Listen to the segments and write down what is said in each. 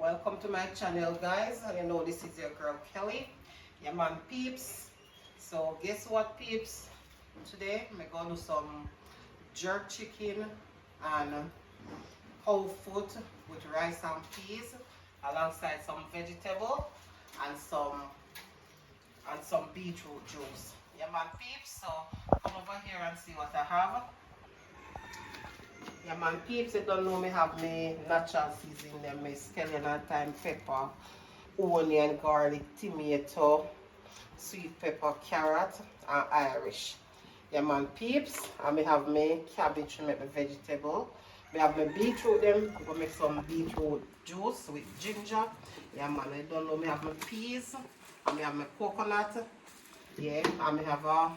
welcome to my channel, guys. And you know this is your girl Kelly. Yeah man, peeps. So guess what, peeps? Today I'm gonna do some jerk chicken and whole food with rice and peas, alongside some vegetable and some beetroot juice. Yeah man, peeps. So come over here and see what I have. Yeah man, peeps, you don't know me have me natural seasoning them, my scallion and thyme pepper, onion, garlic, tomato, sweet pepper, carrot, and Irish. Yeah man, peeps, and me have me cabbage to make my vegetable. Me have my beetroot them, I'm gonna make some beetroot juice with ginger. Yeah man, I don't know, me have my peas, and me have my coconut. Yeah, and me have a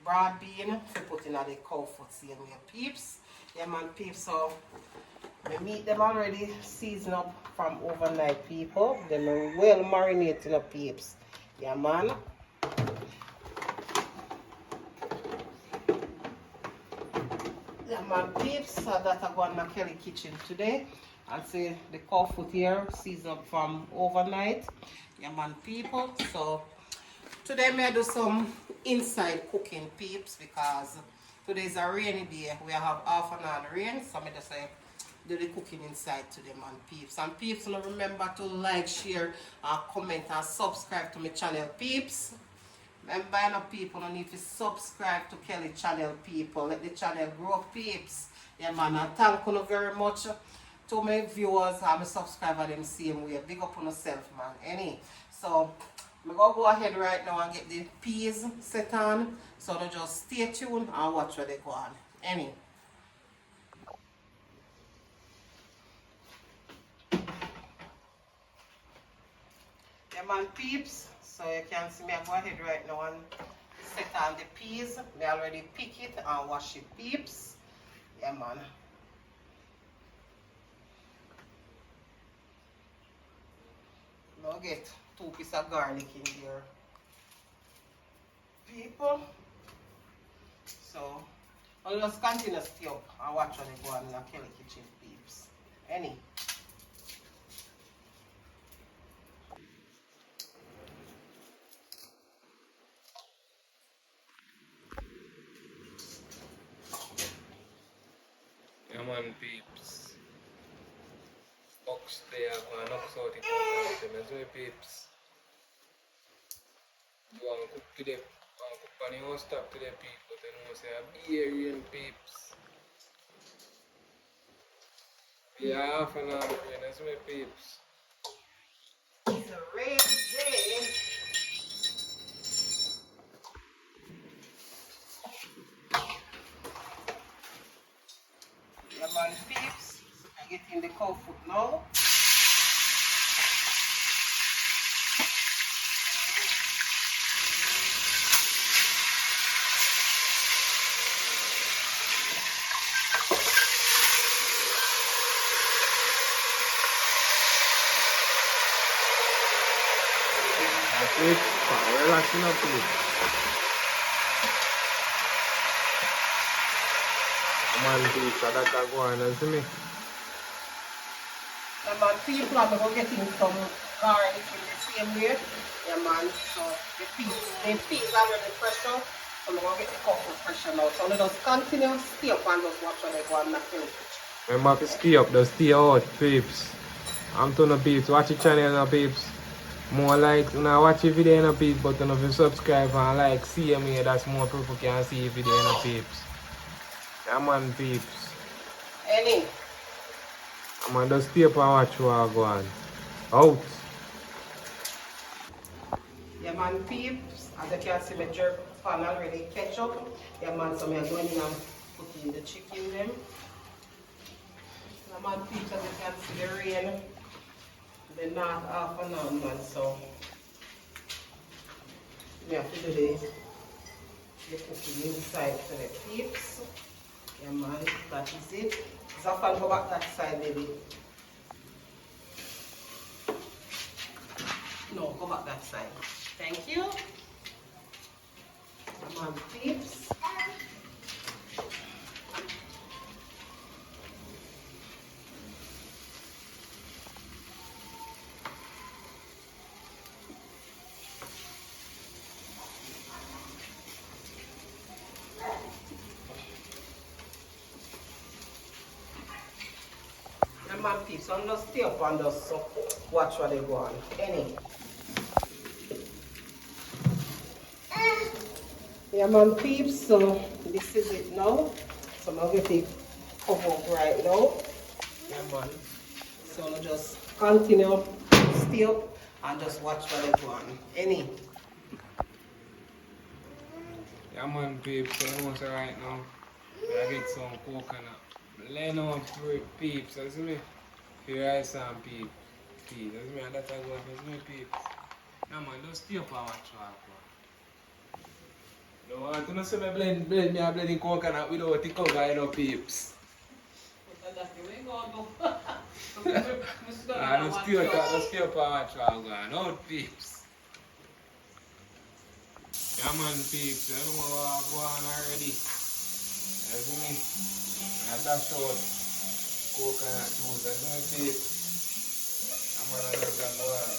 broad bean to put in the cow food same way, peeps. Yeah man, peeps, so my meat them already seasoned up from overnight, people. Them are well marinated up, peeps. Yeah man. Yeah man, peeps, so that I go on my Kelly kitchen today and see the cow food here seasoned up from overnight. Yeah man, people, so today I do some inside cooking, peeps, because today is a rainy day. We have half an hour rain, so I just do the cooking inside today, man, peeps. And peeps, remember to like, share, comment, and subscribe to my channel, peeps. Remember, you know, people, you need to subscribe to Kelly channel, people. Let the channel grow, peeps. Yeah, man, and thank you very much to my viewers and my subscribers them same way. Big up on yourself, man. So I'm going to go ahead right now and get the peas set on. So they just stay tuned and watch where they go on. Yeah man, peeps. So you can see me, I go ahead right now and set on the peas. I already pick it and wash it, peeps. Yeah man. Now get 2 pieces of garlic in here, people. So I'll just continue to stay up and watch when they go on in the Kelly kitchen, peeps. Yeah man, peeps. Ox there, man, ox out the coconut, so peeps. You want to cook today, cook on your stop today, people, then you say a beer peeps. Yeah, half an hour rain, that's my peeps. It's a rainy day. Yeah man, peeps. I get in the cow food now. Peeps, relaxing up, peeps. Man, peeps, that's a go on, see me? Yeah man, people are going to get in some garlic in the same way. Yeah man, so the peas are already fresh out. So I'm going to get the cow food fresh out. So let us continue, stay up and just watch when they go on the kitchen. Remember to stay up, just stay out, peeps. I'm telling you, peeps, watch the channel now, peeps. More likes, you know, watch the video, now, peeps, but you know, if you subscribe and like, see me, that's more people can see the video, now, peeps. Yeah, man, peeps. I'm gonna just stay up and watch what go on. Out. Yeah man, peeps, as you can see, my jerk pan already ketchup. Yeah man, so I'm going in and putting the chicken them. Yeah man, peeps, as you can see the rain, they're not half an hour, man, so we have to do the cooking inside for the peeps. Yeah man, that is it. Zafan, go back that side, baby. No, go back that side. Thank you. Yeah man, peeps. man peeps, so just stay up and just watch what they go on. Any. Yeah man peeps, so this is it now. So I'm going to cover up right now. Yeah man. So I'll just continue, stay up and just watch what they go on. Any. Yeah man peeps, so almost right now. I get some coconut. Laying on peeps, you see me? For rice and peeps. You see me? And that's what I go for, you see me peeps? Yeah man, just stay up and watch what I go. No, I don't see me blend blending coconut without the cover, you know peeps. That's the way go. Just stay up and watch what I go. No peeps. Yeah man peeps, you know what I go on already. You see me? And that's all coconut juice, you see me peeps? I'm gonna just go on.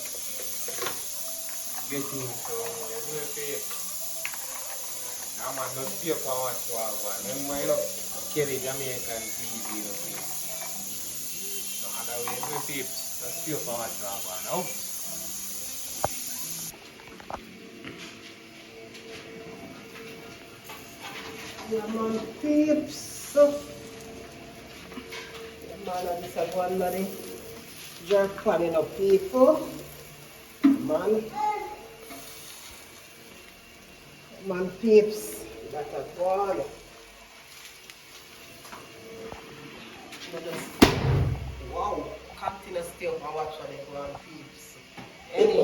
Get in, so you see me peeps? I'm gonna just stay up and watch what I go on. Remember, you know, Kelly Jamaican TV, you know peeps. No other way, you see me peeps? Just stay up and watch what I go on. Out. Yeah man peeps. Yeah man, and this is one of the jerk panning up people. Man. Man peeps. That's a one. Wow. Continue stay up and watch what they go on peeps. Any.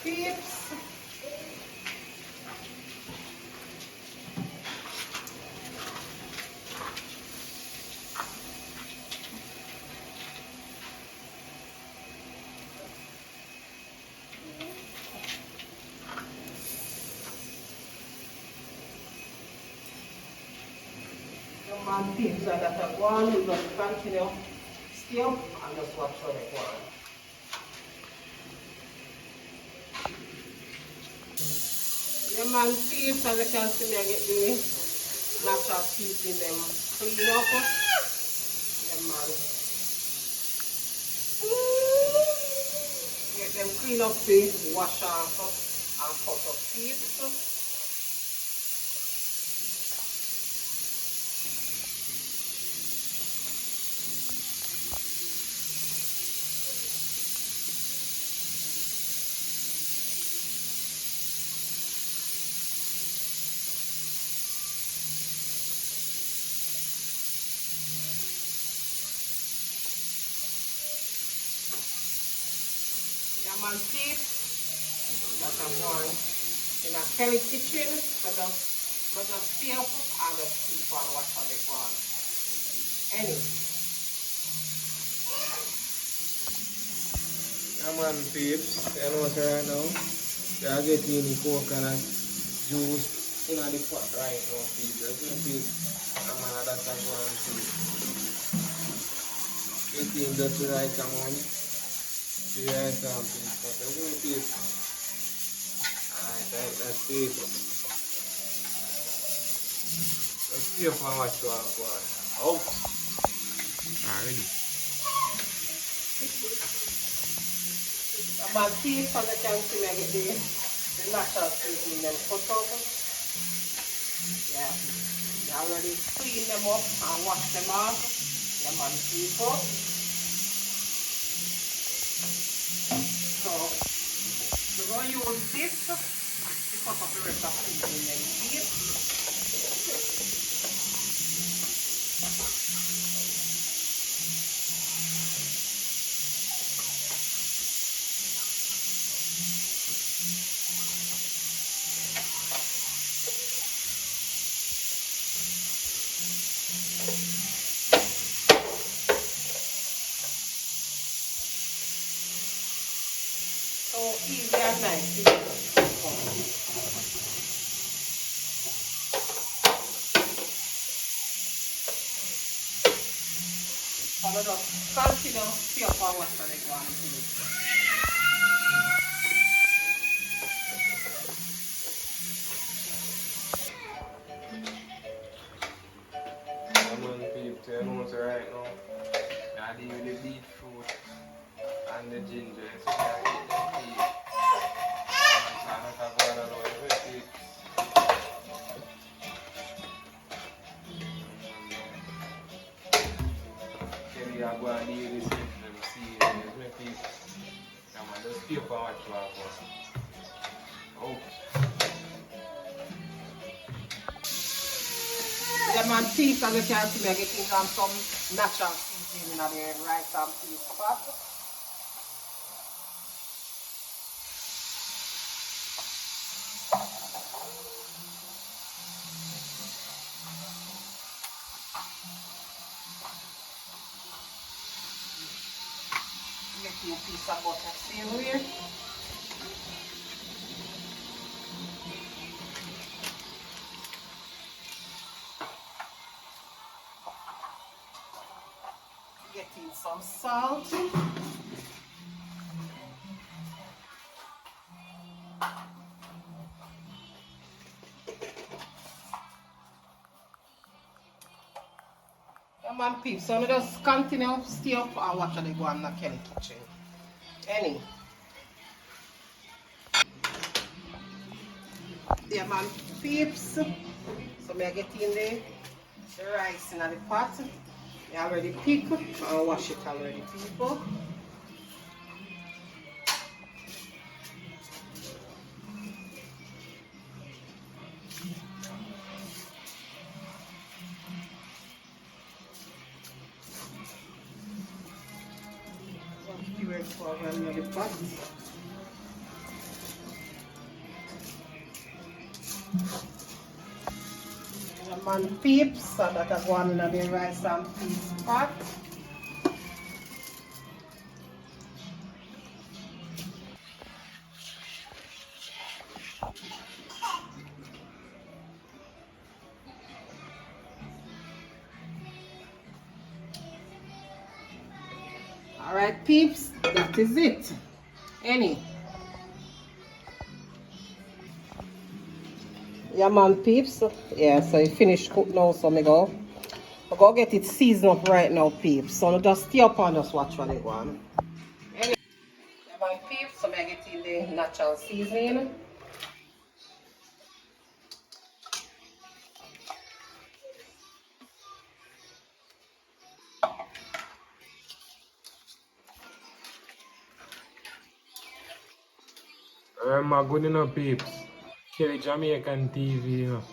Peeps. The man peeps are that are one, we just continue stay up and just watch how they go on. The man peeps, as you can see me, I get the natural seasoning them clean up. Yeah man. Get them clean up to wash off and cut up peeps. Yeah man peeps. That I'm going in a Kelly kitchen, so just stay up and just keep on watch how they go on. Anyway. Yeah man peeps, you know what right now? I get in the coconut juice in the pot right now peeps. You see me peeps? I'm gonna that's a go on too. Get in just the right amount. The rice and peeps. But you see me peeps? Alright, that's it. Let's see if I watch what I go on. Out. Already. About peeps, as you can see, I get the natural seasoning them cut up. Yeah, they already clean them up and wash them off. Yeah man people. So we're going to use this to cut up the rest of the seasoning them peeps. So easy and nice. I'm going to just continue to see up on what they go on to do. So you know so right now, I deal with the beetroot and the ginger, so I get the tea. So I'm not going to know everything. Kelly, I go and deal with this and see my people. Come on, just keep on what you have for. Oh. Yeah, man, peas, as you can see, me getting some natural seasoning in the rice and peas pot. Getting a piece of butter savory. Getting some salt. Yeah, man, peeps, so I just continue stay up and watch how they go on the Kelly kitchen. Any. Yeah, man, peeps. So I get in the rice in the pot. I already pick and wash it already, people. Puree for the pot. Yeah, man, peeps. So that I go on in the rice and peas pot. Alright, peeps, that is it. Any. Yeah, man, peeps. Yeah, so it finished cook now, so I go get it seasoned up right now, peeps. So I just stay up and just watch what they go on. Any. Yeah, man, peeps, so I get in the natural seasoning. My good enough peeps. Kelly Jamaican TV, you know.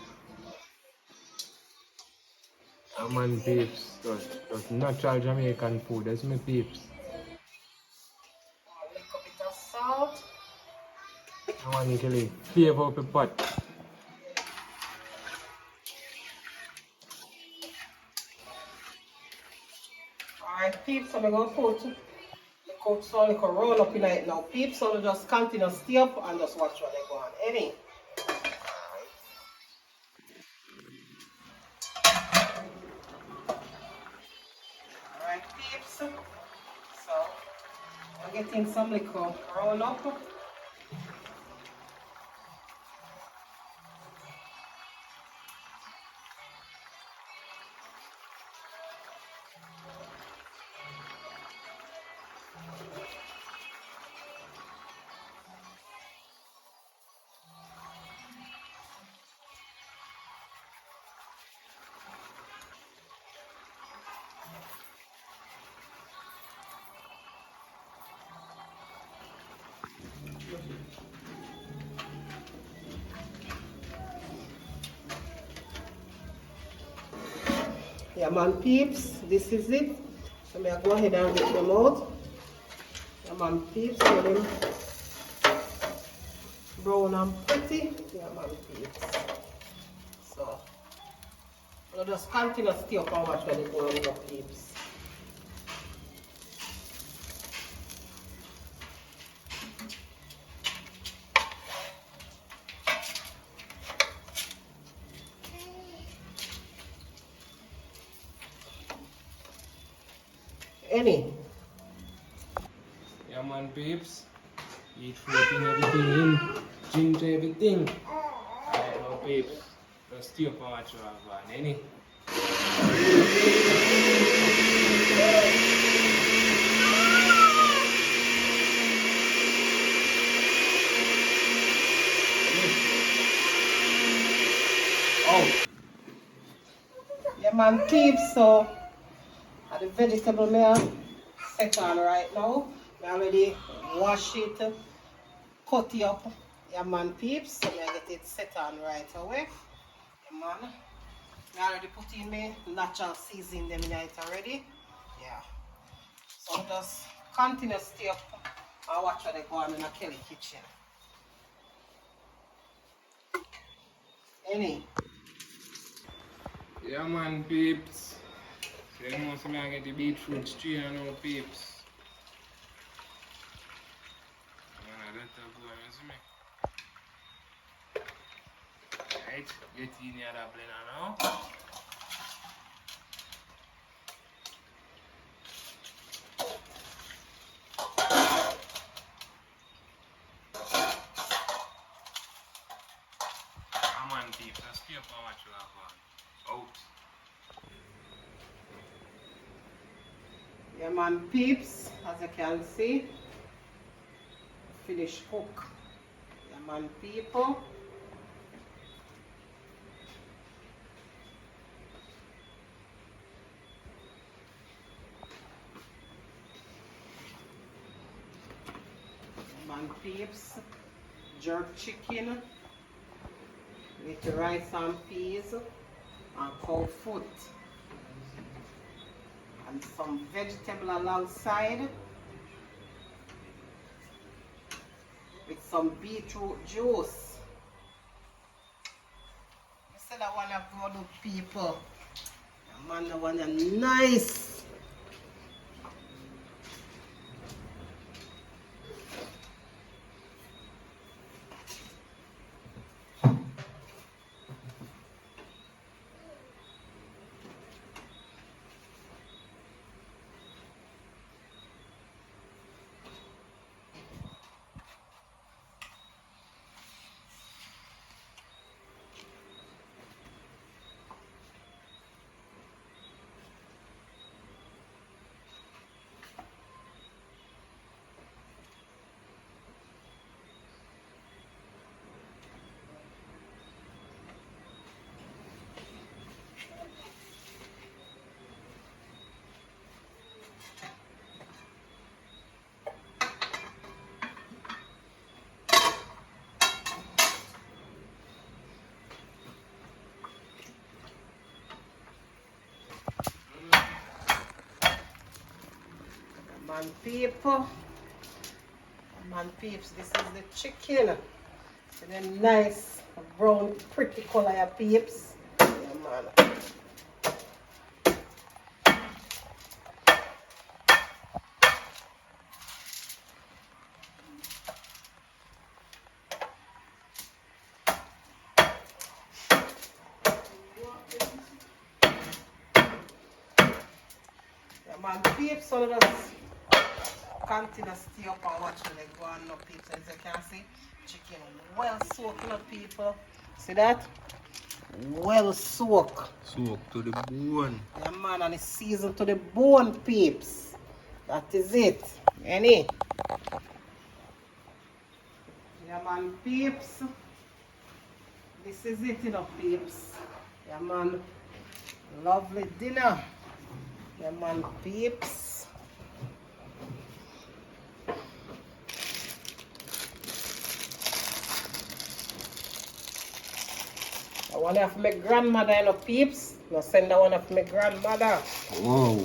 I'm on peeps. Just natural Jamaican food. That's my peeps. A little bit of salt. I want Kelly. Flavor up the pot. Alright, peeps, so I'm going to put the cook so I can roll up in it now, peeps. So I just continue stay up and just watch what they go on. Any. Alright, peeps. So I'm getting some liquor roll up. Yeah, man, peeps, this is it. So I go ahead and get them out. Yeah, man, peeps, get them brown and pretty. Yeah, man, peeps. So I'll just continue to stay up and watch when they go on the peeps. Any. Yeah, man, peeps. Eat fruit and everything in. Ginger, everything. Alright, now, peeps. Just stay up and watch what I'm any. Oh. Yeah, man, peeps. So, the vegetable me set on right now. I already wash it, cut it up. Yeah, man, peeps. So, I get it set on right away. Yeah, man. I already put in my natural seasoning them in it already. Yeah. So, just continue to stay up and watch what they go on in the Kelly kitchen. Any? Yeah man peeps. So you know so I get the beetroot stew now peeps. Man, I let that go, you see me? Right, get in here that blender now. Come on peeps, let's stay up and watch what I go on. Out. Yeah, man, peeps, as you can see, finish cook. Yeah, man, people. Yeah, man, peeps, jerk chicken with rice and peas and cow foot. And some vegetable alongside with some beetroot juice. You said I want to go to people. Yeah, man, I want a nice. Man people, man peeps, this is the chicken. And then nice brown pretty color ya peeps. Yeah, man. Yeah, man peeps, so let us continue to stay up and watch when they go on no peeps. As you can see, chicken well soaked up people. See that? Well soaked. Soak to the bone. Yeah, man, and it's seasoned to the bone peeps. That is it. Any? Yeah, man peeps. This is it, you know, peeps. Yeah, man. Lovely dinner. Yeah, man peeps. I want to have my grandmother, you know, peeps. No, send that one of my grandmother. Wow.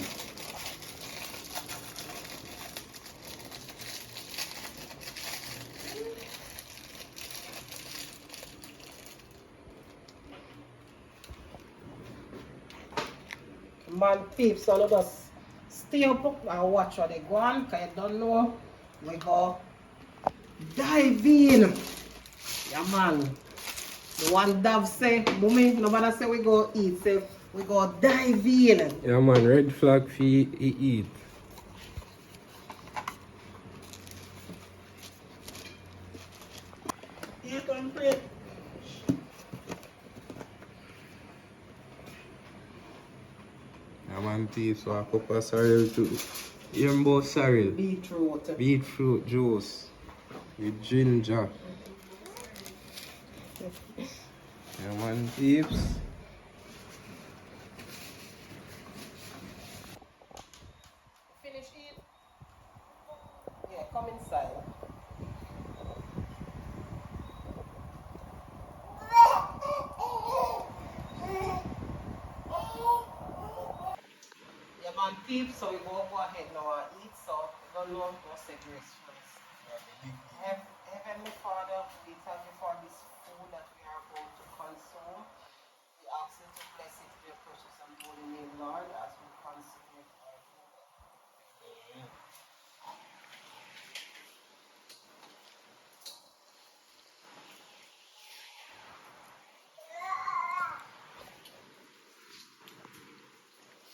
Man peeps, so let us stay up and watch what they go on, because you don't know, we go dive in. Yeah, man. The one Dove say, Mummy, nobody say we go eat, say we go dive in. Yeah man, red flag for eat. Eat and pray. Yeah, man, peeps. So a cup of cereal too. Even about cereal. Beetroot. Beetroot juice with ginger. Yeah, man, peeps. Finish it? Yeah, come inside. Yeah, man, peeps, so we go ahead now and eat. So, we don't know what's the grace first. Heavenly Father, we thank you for this food that we are about to consume. We ask you to bless it with your precious and holy name, Lord, as we consume it.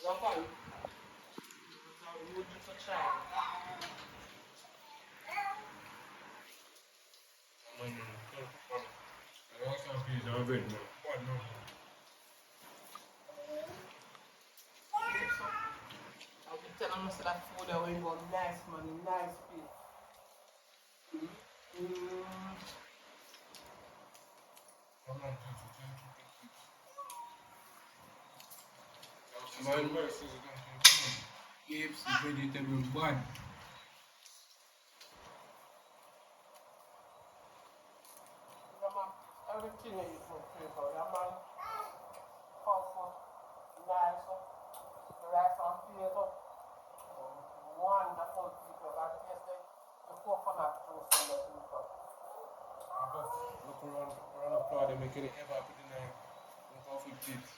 Japan, would you to try? I'll be telling us that food that we go nice, man, nice food. Man versus keeps the vegetable bad. Yeah, man, everything is good people. Yeah, man, comfort, nice, the rice and potato. Wonderful people. I taste the coconut juice in the people. Look around the floor, they make it ever put in there. Look how it fits.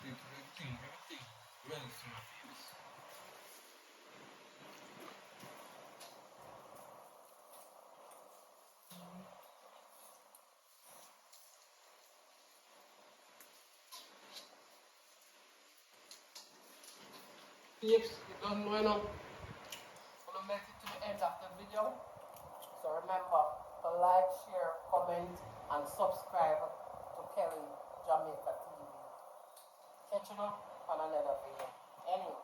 Everything. Well, smart. Tips, you don't know, gonna make it to the end of the video. So remember to like, share, comment, and subscribe to Kelly Jamaica TV. Catch you up on another video. Anyway.